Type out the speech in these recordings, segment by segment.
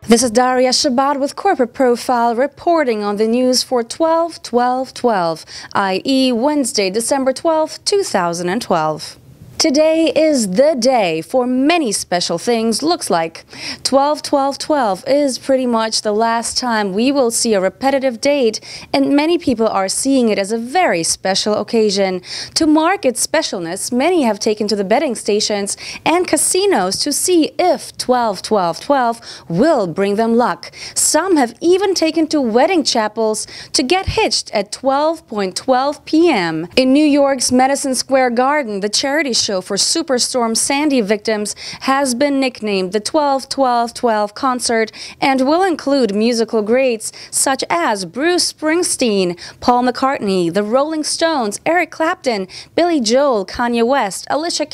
This is Daria Shabbat with Corporate Profile reporting on the news for 12/12/12, i.e. Wednesday, December 12, 2012. Today is the day for many special things, looks like. 12/12/12 is pretty much the last time we will see a repetitive date, and many people are seeing it as a very special occasion. To mark its specialness, many have taken to the betting stations and casinos to see if 12/12/12 will bring them luck. Some have even taken to wedding chapels to get hitched at 12:12 p.m. In New York's Madison Square Garden, the charity show for Superstorm Sandy victims has been nicknamed the 12/12/12 concert and will include musical greats such as Bruce Springsteen, Paul McCartney, the Rolling Stones, Eric Clapton, Billy Joel, Kanye West, Alicia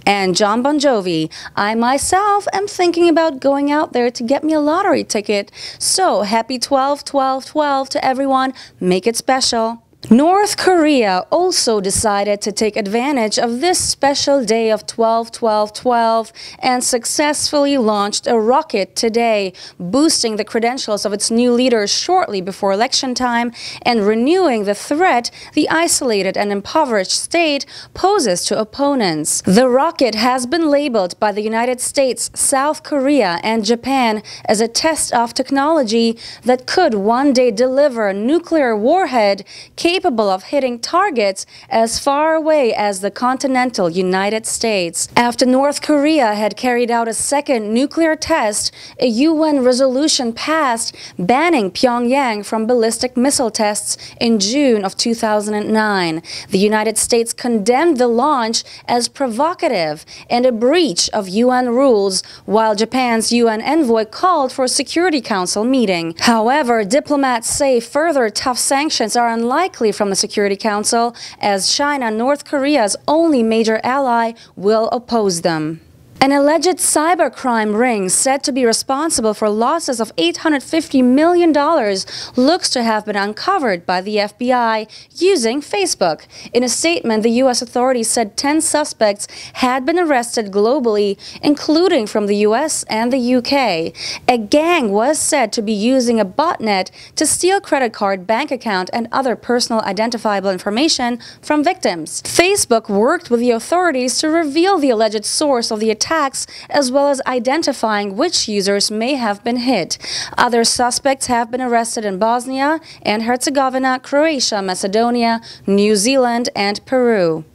and John Bon Jovi. I myself am thinking about going out there to get me a lottery ticket. So happy 12/12/12 to everyone. Make it special. North Korea also decided to take advantage of this special day of 12/12/12 and successfully launched a rocket today, boosting the credentials of its new leaders shortly before election time and renewing the threat the isolated and impoverished state poses to opponents. The rocket has been labeled by the United States, South Korea, and Japan as a test of technology that could one day deliver a nuclear warhead capable of hitting targets as far away as the continental United States. After North Korea had carried out a second nuclear test, a UN resolution passed banning Pyongyang from ballistic missile tests in June of 2009. The United States condemned the launch as provocative and a breach of UN rules, while Japan's UN envoy called for a Security Council meeting. However, diplomats say further tough sanctions are unlikely from the Security Council, as China, North Korea's only major ally, will oppose them. An alleged cybercrime ring said to be responsible for losses of $850 million looks to have been uncovered by the FBI using Facebook. In a statement, the U.S. authorities said 10 suspects had been arrested globally, including from the U.S. and the U.K. A gang was said to be using a botnet to steal credit card, bank account, and other personal identifiable information from victims. Facebook worked with the authorities to reveal the alleged source of the attack, as well as identifying which users may have been hit. Other suspects have been arrested in Bosnia and Herzegovina, Croatia, Macedonia, New Zealand, and Peru.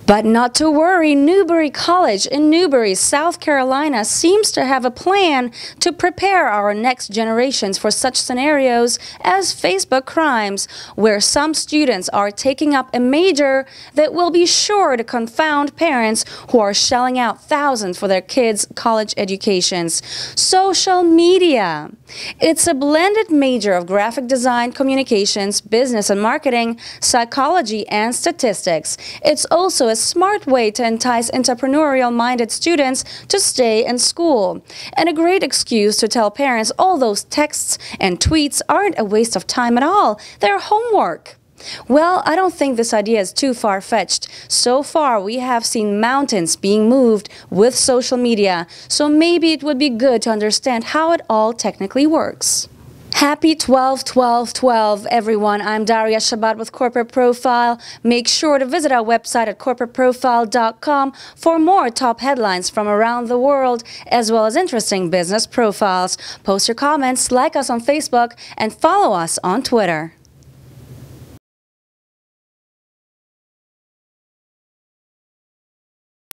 But not to worry, Newberry College in Newberry, South Carolina seems to have a plan to prepare our next generations for such scenarios as Facebook crimes, where some students are taking up a major that will be sure to confound parents who are shelling out thousands for their kids' college educations. Social media. It's a blended major of graphic design, communications, business and marketing, psychology, and statistics. It's also a smart way to entice entrepreneurial-minded students to stay in school, and a great excuse to tell parents all those texts and tweets aren't a waste of time at all, they're homework. Well, I don't think this idea is too far-fetched. So far, we have seen mountains being moved with social media, so maybe it would be good to understand how it all technically works. Happy 12/12/12, everyone. I'm Daria Shabbat with Corporate Profile. Make sure to visit our website at corporateprofile.com for more top headlines from around the world, as well as interesting business profiles. Post your comments, like us on Facebook, and follow us on Twitter.